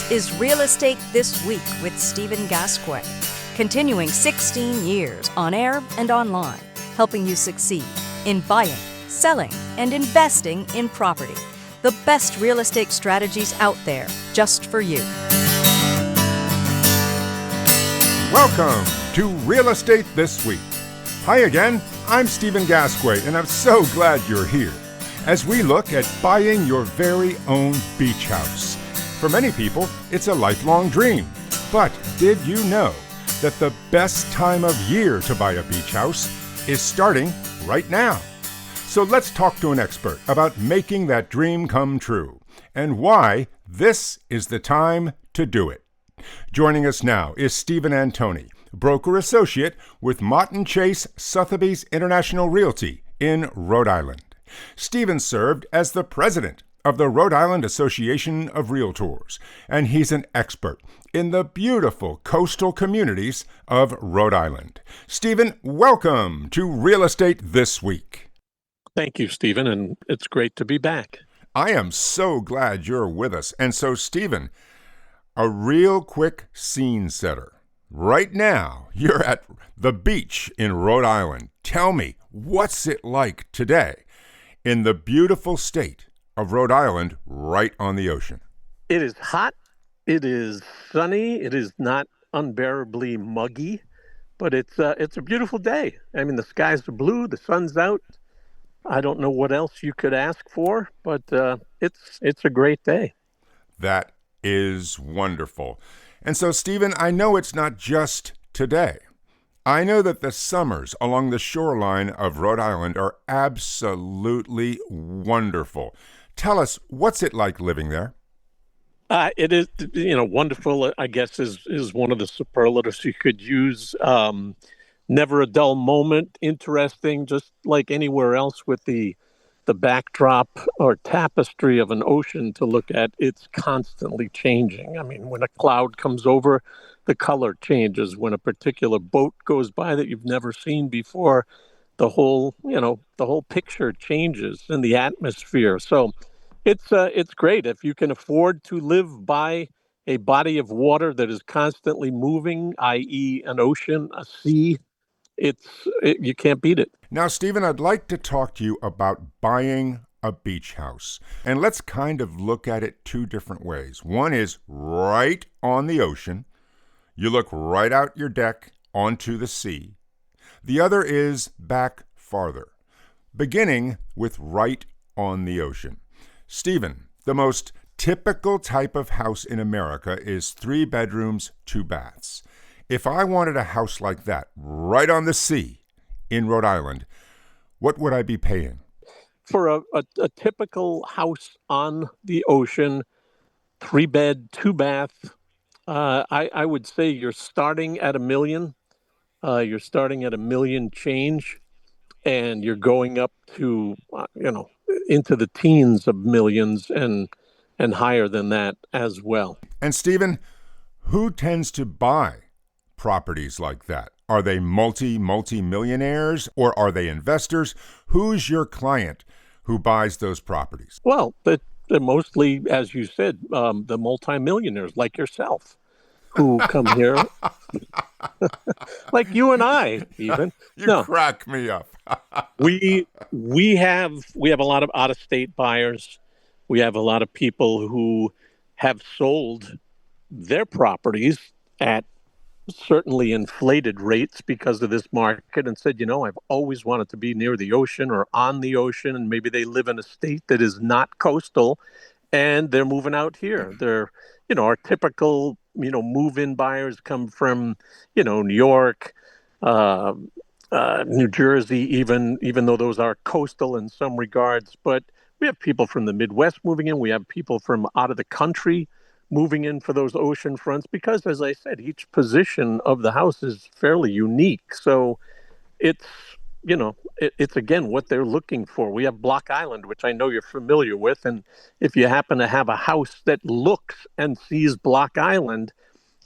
This is Real Estate This Week with Stephen Gasque, continuing 16 years on air and online, helping you succeed in buying, selling, and investing in property. The best real estate strategies out there just for you. Welcome to Real Estate This Week. Hi again, I'm Stephen Gasque, and I'm so glad you're here as we look at buying your very own beach house. For many people, it's a lifelong dream. But did you know that the best time of year to buy a beach house is starting right now? So let's talk to an expert about making that dream come true and why this is the time to do it. Joining us now is Stephen Antoni, broker associate with Mott & Chase Sotheby's International Realty in Rhode Island. Stephen served as the president of the Rhode Island Association of Realtors, and he's an expert in the beautiful coastal communities of Rhode Island. Stephen, welcome to Real Estate This Week. Thank you, Stephen, and it's great to be back. I am so glad you're with us. And so, Stephen, a real quick scene setter. Right now, you're at the beach in Rhode Island. Tell me, what's it like today in the beautiful state of Rhode Island right on the ocean? It is hot. It is sunny. It is not unbearably muggy, but it's a beautiful day. I mean, the skies are blue. The sun's out. I don't know what else you could ask for, but it's a great day. That is wonderful. And so, Stephen, I know it's not just today. I know that the summers along the shoreline of Rhode Island are absolutely wonderful. Tell us, what's it like living there? It is, wonderful, I guess, is one of the superlatives you could use. Never a dull moment, interesting, just like anywhere else with the backdrop or tapestry of an ocean to look at. It's constantly changing. I mean, when a cloud comes over, the color changes. When a particular boat goes by that you've never seen before, the whole picture changes in the atmosphere. So it's great if you can afford to live by a body of water that is constantly moving, i.e. an ocean, a sea. You can't beat it. Now, Stephen, I'd like to talk to you about buying a beach house. And let's kind of look at it two different ways. One is right on the ocean. You look right out your deck onto the sea. The other is back farther, beginning with right on the ocean. Stephen, the most typical type of house in America is 3 bedrooms, 2 baths. If I wanted a house like that right on the sea in Rhode Island, what would I be paying? For a typical house on the ocean, 3 bed, 2 bath, I would say you're starting at $1 million. You're starting at $1 million change, and you're going up to into the teens of millions and higher than that as well. And Stephen, who tends to buy properties like that? Are they multi-millionaires, or are they investors? Who's your client who buys those properties? Well, they're mostly, as you said, the multimillionaires like yourself who come here, like you and I, even. Crack me up. we have a lot of out-of-state buyers. We have a lot of people who have sold their properties at certainly inflated rates because of this market and said, I've always wanted to be near the ocean or on the ocean, and maybe they live in a state that is not coastal, and they're moving out here. They're, our typical, move-in buyers come from, New York, New Jersey, even though those are coastal in some regards. But we have people from the Midwest moving in. We have people from out of the country moving in for those ocean fronts because, as I said, each position of the house is fairly unique. So it's again what they're looking for. We have Block Island, which I know you're familiar with, and if you happen to have a house that looks and sees Block Island,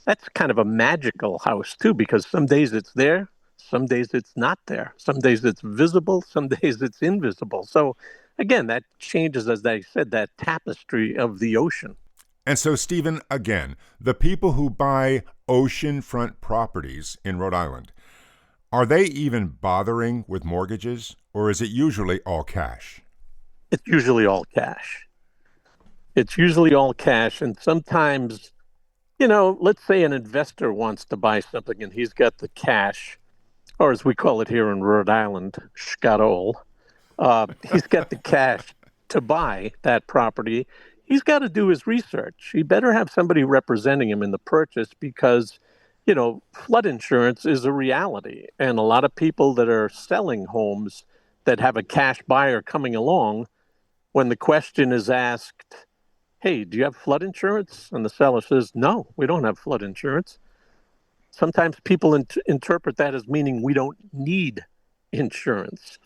that's kind of a magical house too, because some days it's there, some days it's not there, some days it's visible, some days it's invisible. So again, that changes, as I said, that tapestry of the ocean. And so, Stephen, again, the people who buy oceanfront properties in Rhode Island, are they even bothering with mortgages, or is it usually all cash? It's usually all cash. It's usually all cash. And sometimes, let's say an investor wants to buy something and he's got the cash, or as we call it here in Rhode Island, shkarol. He's got the cash to buy that property. He's got to do his research. He better have somebody representing him in the purchase because, flood insurance is a reality. And a lot of people that are selling homes that have a cash buyer coming along, when the question is asked, hey, do you have flood insurance? And the seller says, no, we don't have flood insurance. Sometimes people interpret that as meaning we don't need insurance.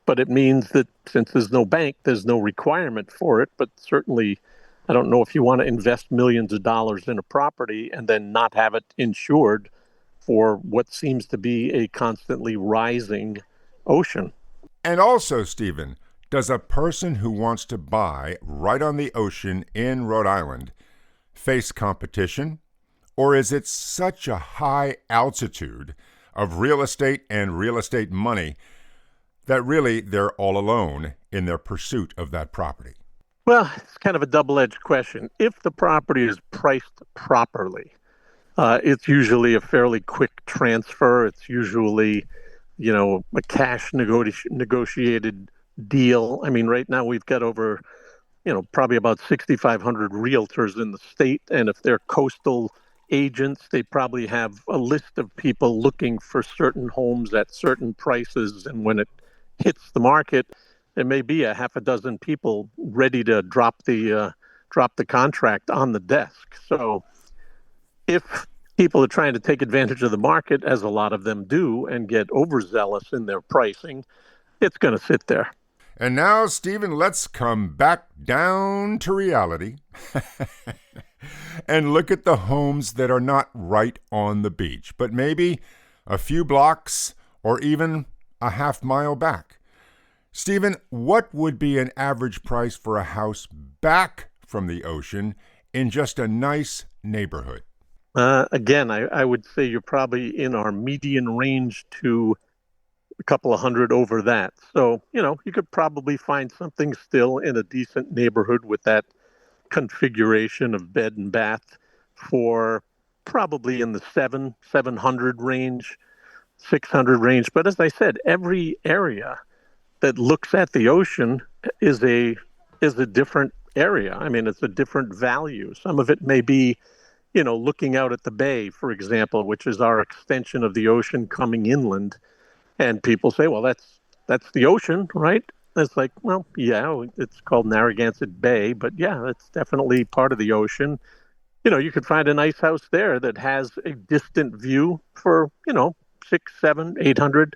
But it means that since there's no bank, there's no requirement for it. But certainly, I don't know if you want to invest millions of dollars in a property and then not have it insured for what seems to be a constantly rising ocean. And also, Stephen, does a person who wants to buy right on the ocean in Rhode Island face competition? Or is it such a high altitude of real estate and real estate money that really they're all alone in their pursuit of that property? Well, it's kind of a double-edged question. If the property is priced properly, it's usually a fairly quick transfer. It's usually, a cash negotiated deal. I mean, right now we've got over, probably about 6,500 realtors in the state. And if they're coastal agents, they probably have a list of people looking for certain homes at certain prices. And when it hits the market, there may be a half a dozen people ready to drop the contract on the desk. So if people are trying to take advantage of the market, as a lot of them do, and get overzealous in their pricing, it's going to sit there. And now, Stephen, let's come back down to reality and look at the homes that are not right on the beach, but maybe a few blocks or even a half mile back. Stephen, what would be an average price for a house back from the ocean in just a nice neighborhood? Again, I would say you're probably in our median range to a couple of hundred over that. So, you could probably find something still in a decent neighborhood with that configuration of bed and bath for probably in the 700 range, 600 range. But as I said, every area that looks at the ocean is a different area. I mean, it's a different value. Some of it may be, looking out at the bay, for example, which is our extension of the ocean coming inland. And people say, well, that's the ocean, right? It's like, well, yeah, it's called Narragansett Bay, but yeah, it's definitely part of the ocean. You could find a nice house there that has a distant view for, 6, 7, 800.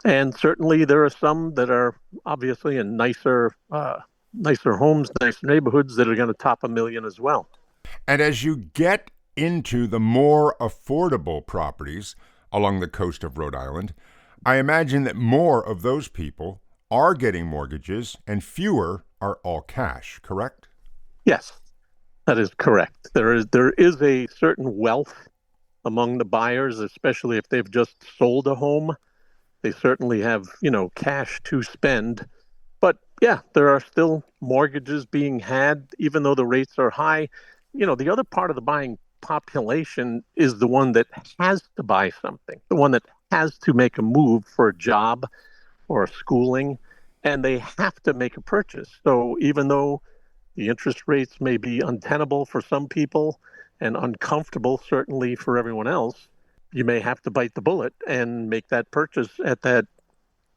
And certainly there are some that are obviously in nicer homes, nicer neighborhoods that are going to top $1 million as well. And as you get into the more affordable properties along the coast of Rhode Island, I imagine that more of those people are getting mortgages and fewer are all cash, correct? Yes, that is correct. There is a certain wealth among the buyers, especially if they've just sold a home. They certainly have, cash to spend. But yeah, there are still mortgages being had, even though the rates are high. The other part of the buying population is the one that has to buy something, the one that has to make a move for a job or a schooling, and they have to make a purchase. So even though the interest rates may be untenable for some people and uncomfortable certainly for everyone else, you may have to bite the bullet and make that purchase at that,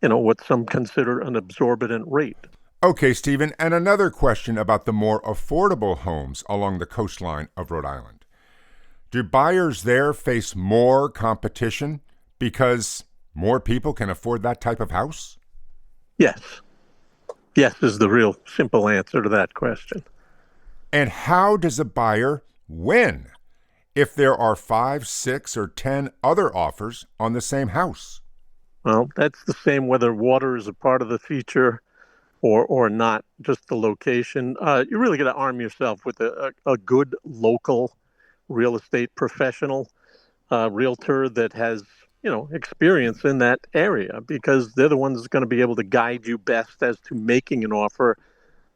what some consider an exorbitant rate. Okay, Stephen, and another question about the more affordable homes along the coastline of Rhode Island. Do buyers there face more competition because more people can afford that type of house? Yes. Yes is the real simple answer to that question. And how does a buyer win if there are 5, 6, or 10 other offers on the same house? Well, that's the same whether water is a part of the feature or not just the location. You really got to arm yourself with a good local real estate professional, realtor that has experience in that area, because they're the ones that's going to be able to guide you best as to making an offer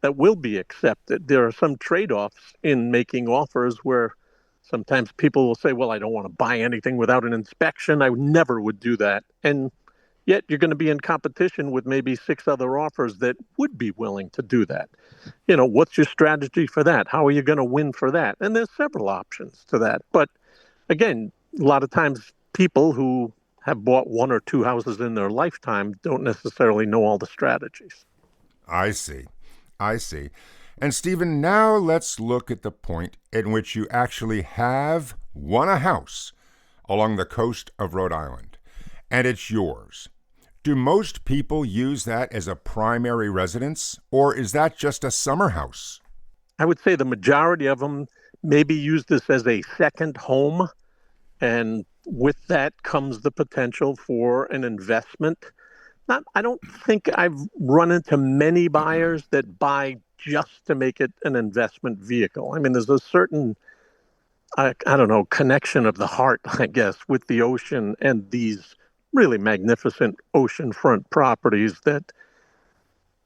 that will be accepted. There are some trade-offs in making offers where sometimes people will say, well, I don't want to buy anything without an inspection. I never would do that. And yet you're going to be in competition with maybe 6 other offers that would be willing to do that. What's your strategy for that? How are you going to win for that? And there's several options to that. But again, a lot of times people who have bought 1 or 2 houses in their lifetime don't necessarily know all the strategies. I see. And Stephen, now let's look at the point in which you actually have won a house along the coast of Rhode Island, and it's yours. Do most people use that as a primary residence, or is that just a summer house? I would say the majority of them maybe use this as a second home, and with that comes the potential for an investment. I don't think I've run into many buyers that buy just to make it an investment vehicle. I mean, there's a certain, I don't know, connection of the heart, I guess, with the ocean and these really magnificent oceanfront properties that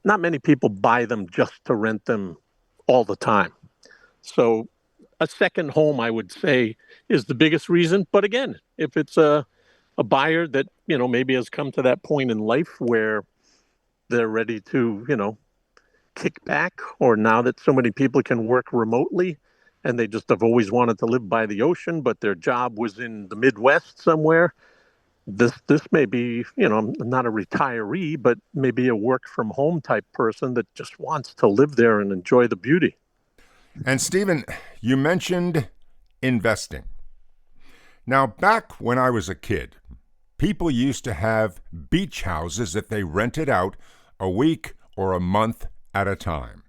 not many people buy them just to rent them all the time. So a second home, I would say, is the biggest reason. But again, if it's a buyer that, maybe has come to that point in life where they're ready to, kick back, or now that so many people can work remotely and they just have always wanted to live by the ocean, but their job was in the Midwest somewhere, this may be, not a retiree, but maybe a work from home type person that just wants to live there and enjoy the beauty. And Stephen, you mentioned investing. Now, back when I was a kid, people used to have beach houses that they rented out a week or a month at a time.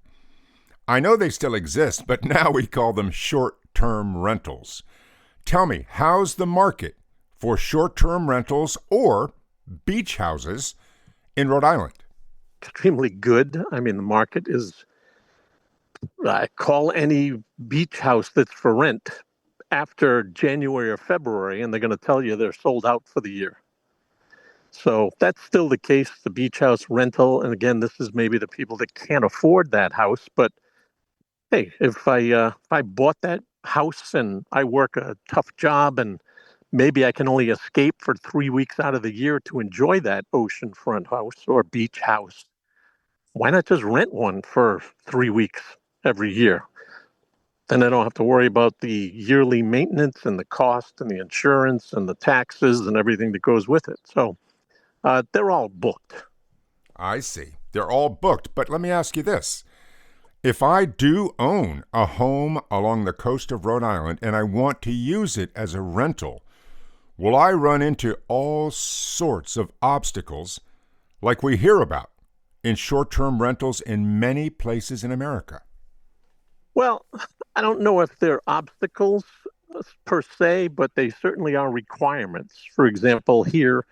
I know they still exist, but now we call them short-term rentals. Tell me, how's the market for short-term rentals or beach houses in Rhode Island? Extremely good. I mean, the market is, I call any beach house that's for rent after January or February, and they're going to tell you they're sold out for the year. So that's still the case, the beach house rental. And again, this is maybe the people that can't afford that house. But hey, if I bought that house and I work a tough job and maybe I can only escape for 3 weeks out of the year to enjoy that oceanfront house or beach house, why not just rent one for 3 weeks every year? Then I don't have to worry about the yearly maintenance and the cost and the insurance and the taxes and everything that goes with it. So they're all booked. I see. They're all booked. But let me ask you this. If I do own a home along the coast of Rhode Island and I want to use it as a rental, will I run into all sorts of obstacles like we hear about in short-term rentals in many places in America? Well, I don't know if they're obstacles per se, but they certainly are requirements. For example, here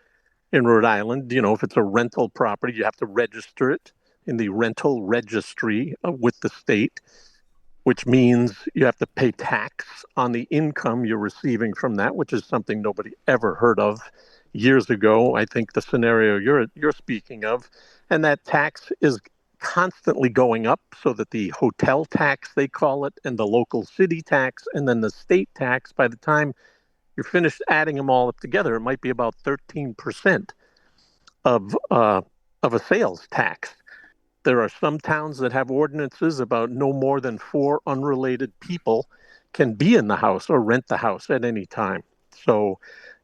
in Rhode Island, if it's a rental property, you have to register it in the rental registry with the state, which means you have to pay tax on the income you're receiving from that, which is something nobody ever heard of years ago. I think the scenario you're speaking of, and that tax is constantly going up, so that the hotel tax, they call it, and the local city tax, and then the state tax, by the time you're finished adding them all up together, it might be about 13% of a sales tax. There are some towns that have ordinances about no more than 4 unrelated people can be in the house or rent the house at any time. So,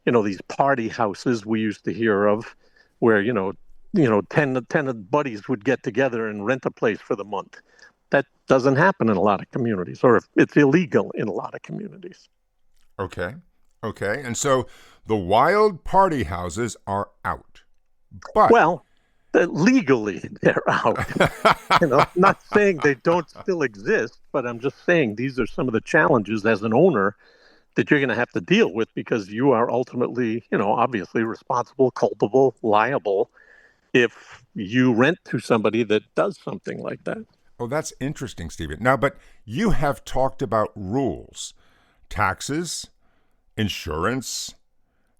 these party houses we used to hear of, where 10 buddies would get together and rent a place for the month. That doesn't happen in a lot of communities, or it's illegal in a lot of communities. Okay. And so the wild party houses are out. But well, legally they're out. Not saying they don't still exist, but I'm just saying these are some of the challenges as an owner that you're going to have to deal with, because you are ultimately, obviously responsible, culpable, liable if you rent to somebody that does something like that. Oh, that's interesting, Stephen. Now, but you have talked about rules, taxes, insurance,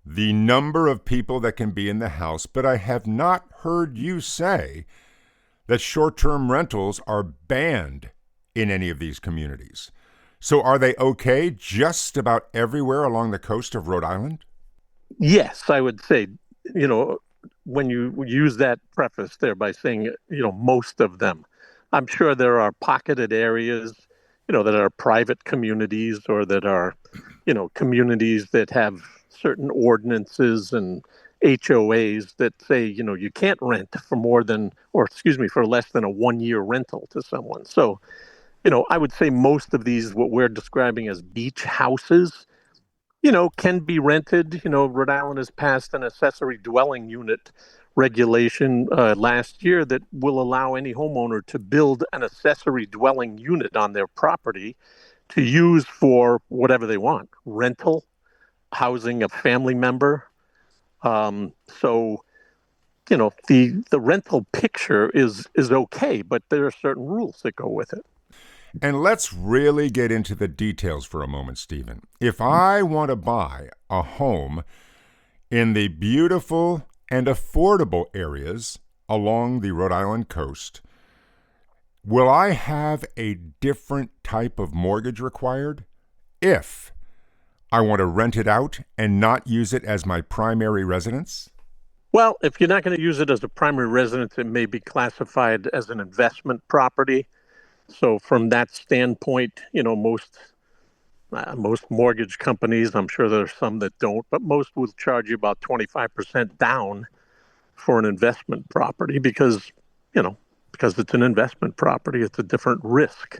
the number of people that can be in the house, but I have not heard you say that short-term rentals are banned in any of these communities. So are they okay just about everywhere along the coast of Rhode Island? Yes, I would say, when you use that preface there by saying, most of them, I'm sure there are pocketed areas, that are private communities or that are, communities that have certain ordinances and HOAs that say, you can't rent for less than a 1 year rental to someone. So, I would say most of these, what we're describing as beach houses, can be rented. Rhode Island has passed an accessory dwelling unit regulation last year that will allow any homeowner to build an accessory dwelling unit on their property to use for whatever they want, rental, housing a family member. So, the rental picture is okay, but there are certain rules that go with it. And let's really get into the details for a moment, Stephen. If I want to buy a home in the beautiful and affordable areas along the Rhode Island coast, will I have a different type of mortgage required if I want to rent it out and not use it as my primary residence? Well, if you're not going to use it as a primary residence, it may be classified as an investment property. So from that standpoint, most mortgage companies, I'm sure there are some that don't, but most will charge you about 25% down for an investment property because it's an investment property. It's a different risk.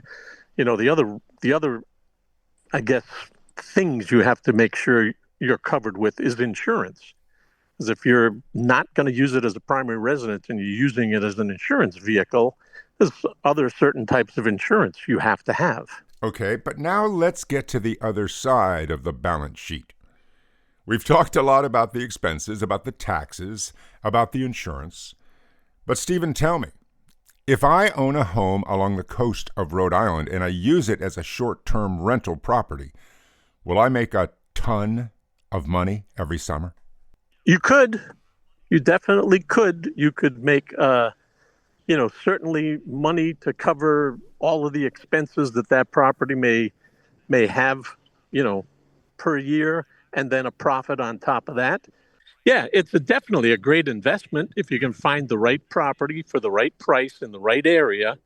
The other, I guess, things you have to make sure you're covered with is insurance. Because if you're not going to use it as a primary residence and you're using it as an insurance vehicle, there's other certain types of insurance you have to have. Okay, but now let's get to the other side of the balance sheet. We've talked a lot about the expenses, about the taxes, about the insurance. But Stephen, tell me, if I own a home along the coast of Rhode Island and I use it as a short-term rental property, will I make a ton of money every summer? You could. You definitely could. You could make certainly money to cover all of the expenses that property may have, per year, and then a profit on top of that. Yeah, it's definitely a great investment if you can find the right property for the right price in the right area,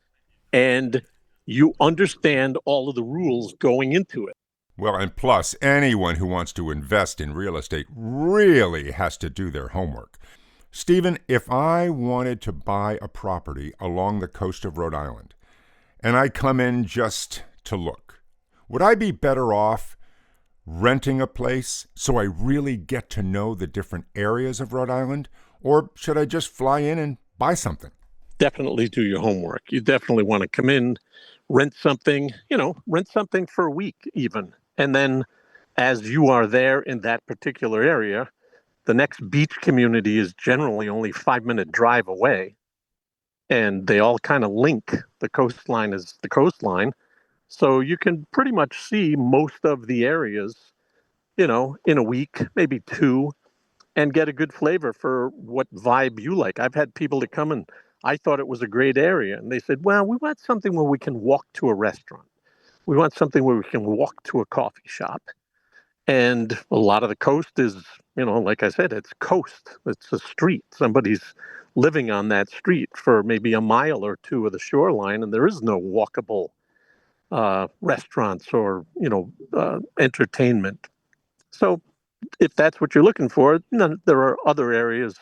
and you understand all of the rules going into it. Well, and plus, anyone who wants to invest in real estate really has to do their homework. Stephen, if I wanted to buy a property along the coast of Rhode Island, and I come in just to look, would I be better off renting a place so I really get to know the different areas of Rhode Island? Or should I just fly in and buy something? Definitely do your homework. You definitely want to come in, rent something for a week even. And then as you are there in that particular area, the next beach community is generally only 5-minute drive away. And they all kind of link. The coastline is the coastline. So you can pretty much see most of the areas, in a week, maybe two, and get a good flavor for what vibe you like. I've had people that come and I thought it was a great area. And they said, well, we want something where we can walk to a restaurant. We want something where we can walk to a coffee shop. And a lot of the coast is, like I said, it's coast. It's a street. Somebody's living on that street for maybe a mile or two of the shoreline, and there is no walkable restaurants or, entertainment. So if that's what you're looking for, there are other areas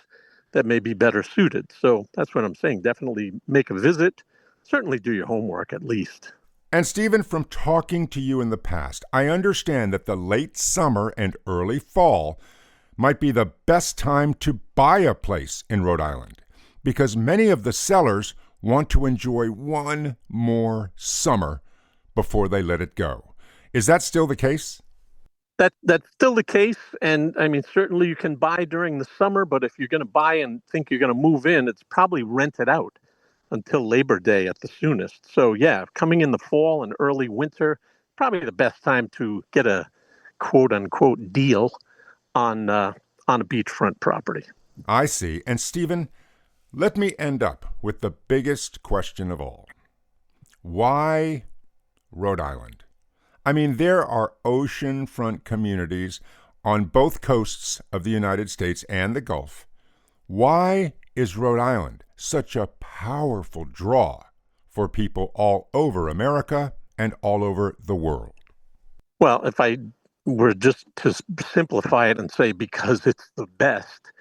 that may be better suited. So that's what I'm saying. Definitely make a visit. Certainly do your homework at least. And Stephen, from talking to you in the past, I understand that the late summer and early fall might be the best time to buy a place in Rhode Island because many of the sellers want to enjoy one more summer before they let it go. Is that still the case? That's still the case, and I mean certainly you can buy during the summer, but if you're going to buy and think you're going to move in, it's probably rented out until Labor Day at the soonest. So yeah, coming in the fall and early winter, probably the best time to get a quote unquote deal on a beachfront property. I see. And Stephen, let me end up with the biggest question of all. Why Rhode Island? I mean, there are oceanfront communities on both coasts of the United States and the Gulf. Why is Rhode Island such a powerful draw for people all over America and all over the world? Well, if I were just to simplify it and say because it's the best,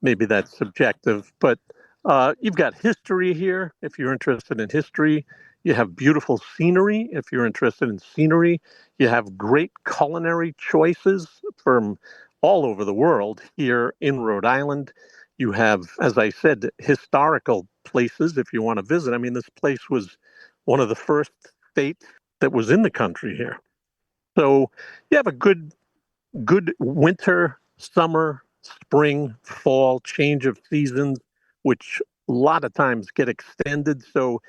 maybe that's subjective, but you've got history here if you're interested in history. You have beautiful scenery if you're interested in scenery. You have great culinary choices from all over the world here in Rhode Island. You have, as I said, historical places if you want to visit. I mean, this place was one of the first states that was in the country here. So you have a good winter, summer, spring, fall, change of seasons, which a lot of times get extended. So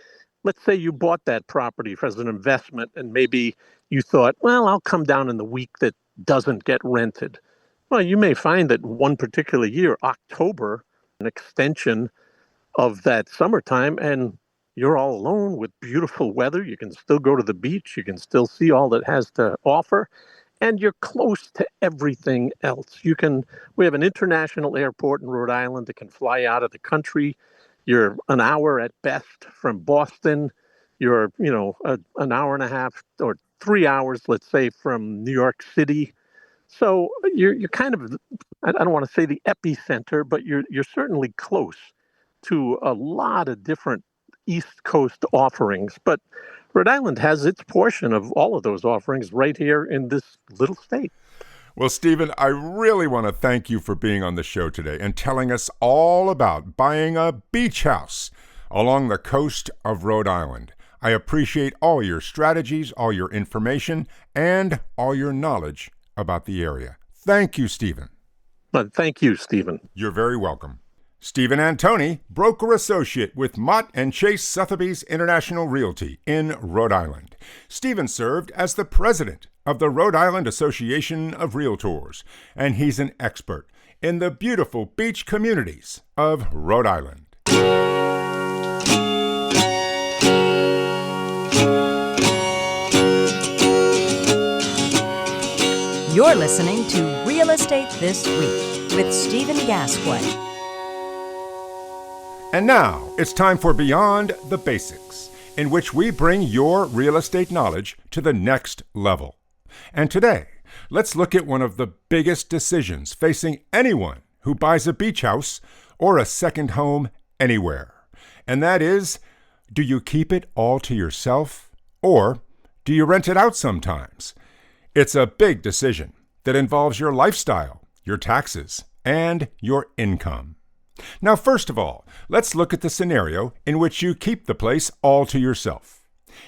let's say you bought that property as an investment and maybe you thought, well, I'll come down in the week that doesn't get rented. Well, you may find that one particular year, October, an extension of that summertime, and you're all alone with beautiful weather. You can still go to the beach. You can still see all that has to offer. And you're close to everything else. We have an international airport in Rhode Island that can fly out of the country. You're an hour at best from Boston. You're, an hour and a half or 3 hours, let's say, from New York City. So you're kind of, I don't want to say the epicenter, but you're certainly close to a lot of different East Coast offerings. But Rhode Island has its portion of all of those offerings right here in this little state. Well, Stephen, I really want to thank you for being on the show today and telling us all about buying a beach house along the coast of Rhode Island. I appreciate all your strategies, all your information, and all your knowledge about the area. Thank you, Stephen. Thank you, Stephen. You're very welcome. Stephen Antoni, broker associate with Mott & Chase Sotheby's International Realty in Rhode Island. Stephen served as the president of the Rhode Island Association of Realtors, and he's an expert in the beautiful beach communities of Rhode Island. You're listening to Real Estate This Week with Stephen Gasque. And now it's time for Beyond the Basics, in which we bring your real estate knowledge to the next level. And today, let's look at one of the biggest decisions facing anyone who buys a beach house or a second home anywhere. And that is, do you keep it all to yourself or do you rent it out sometimes? It's a big decision that involves your lifestyle, your taxes, and your income. Now, first of all, let's look at the scenario in which you keep the place all to yourself.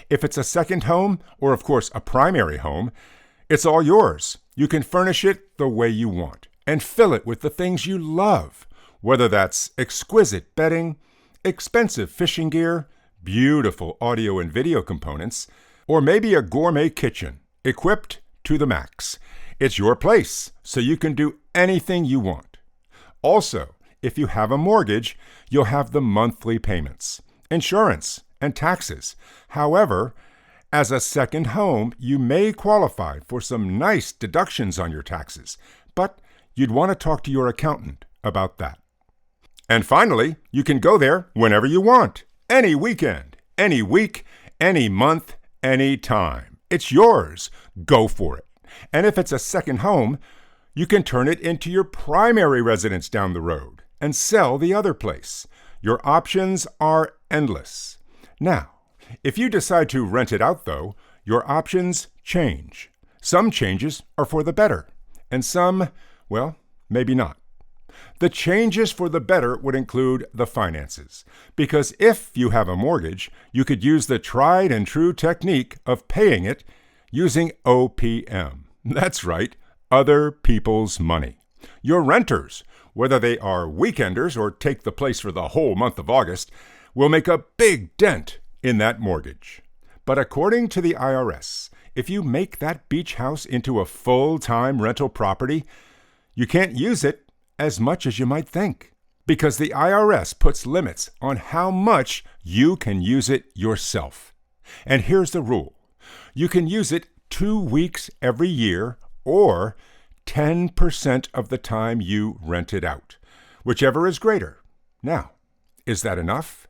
If it's a second home, or of course a primary home, it's all yours. You can furnish it the way you want and fill it with the things you love, whether that's exquisite bedding, expensive fishing gear, beautiful audio and video components, or maybe a gourmet kitchen equipped to the max. It's your place, so you can do anything you want. Also, if you have a mortgage, you'll have the monthly payments, insurance, and taxes. However, as a second home, you may qualify for some nice deductions on your taxes, but you'd want to talk to your accountant about that. And finally, you can go there whenever you want, any weekend, any week, any month, any time. It's yours. Go for it. And if it's a second home, you can turn it into your primary residence down the road and sell the other place. Your options are endless. Now, if you decide to rent it out, though, your options change. Some changes are for the better, and some, well, maybe not. The changes for the better would include the finances, because if you have a mortgage, you could use the tried and true technique of paying it using OPM. That's right, other people's money. Your renters, whether they are weekenders or take the place for the whole month of August, will make a big dent in that mortgage. But according to the IRS, if you make that beach house into a full-time rental property, you can't use it as much as you might think, because the IRS puts limits on how much you can use it yourself. And here's the rule. You can use it 2 weeks every year or 10% of the time you rent it out, whichever is greater. Now, is that enough?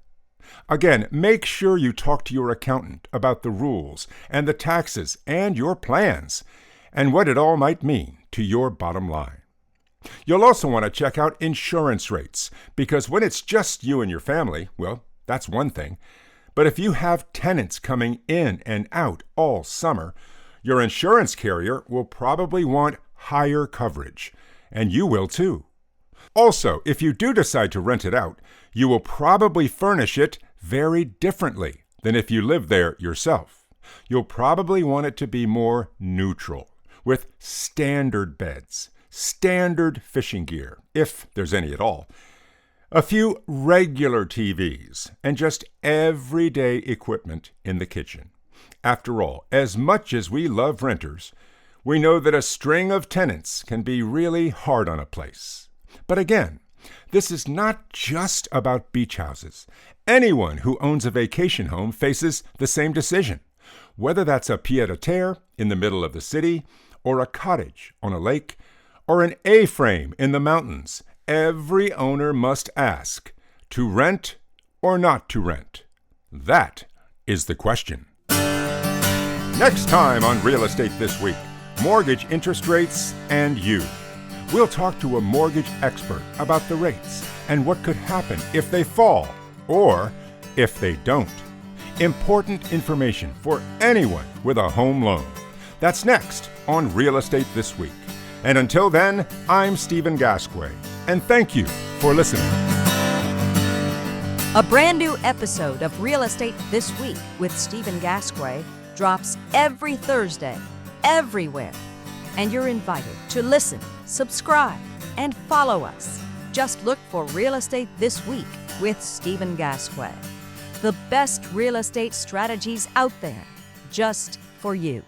Again, make sure you talk to your accountant about the rules and the taxes and your plans and what it all might mean to your bottom line. You'll also want to check out insurance rates, because when it's just you and your family, well, that's one thing. But if you have tenants coming in and out all summer, your insurance carrier will probably want higher coverage, and you will too. Also, if you do decide to rent it out, you will probably furnish it very differently than if you live there yourself. You'll probably want it to be more neutral, with standard beds, standard fishing gear, if there's any at all, a few regular TVs, and just everyday equipment in the kitchen. After all, as much as we love renters, we know that a string of tenants can be really hard on a place. But again, this is not just about beach houses. Anyone who owns a vacation home faces the same decision, whether that's a pied-à-terre in the middle of the city, or a cottage on a lake, or an A-frame in the mountains. Every owner must ask, to rent or not to rent? That is the question. Next time on Real Estate This Week, mortgage interest rates and you. We'll talk to a mortgage expert about the rates and what could happen if they fall or if they don't. Important information for anyone with a home loan. That's next on Real Estate This Week. And until then, I'm Stephen Gasque, and thank you for listening. A brand new episode of Real Estate This Week with Stephen Gasque drops every Thursday, everywhere. And you're invited to listen, subscribe, and follow us. Just look for Real Estate This Week with Stephen Gasque. The best real estate strategies out there, just for you.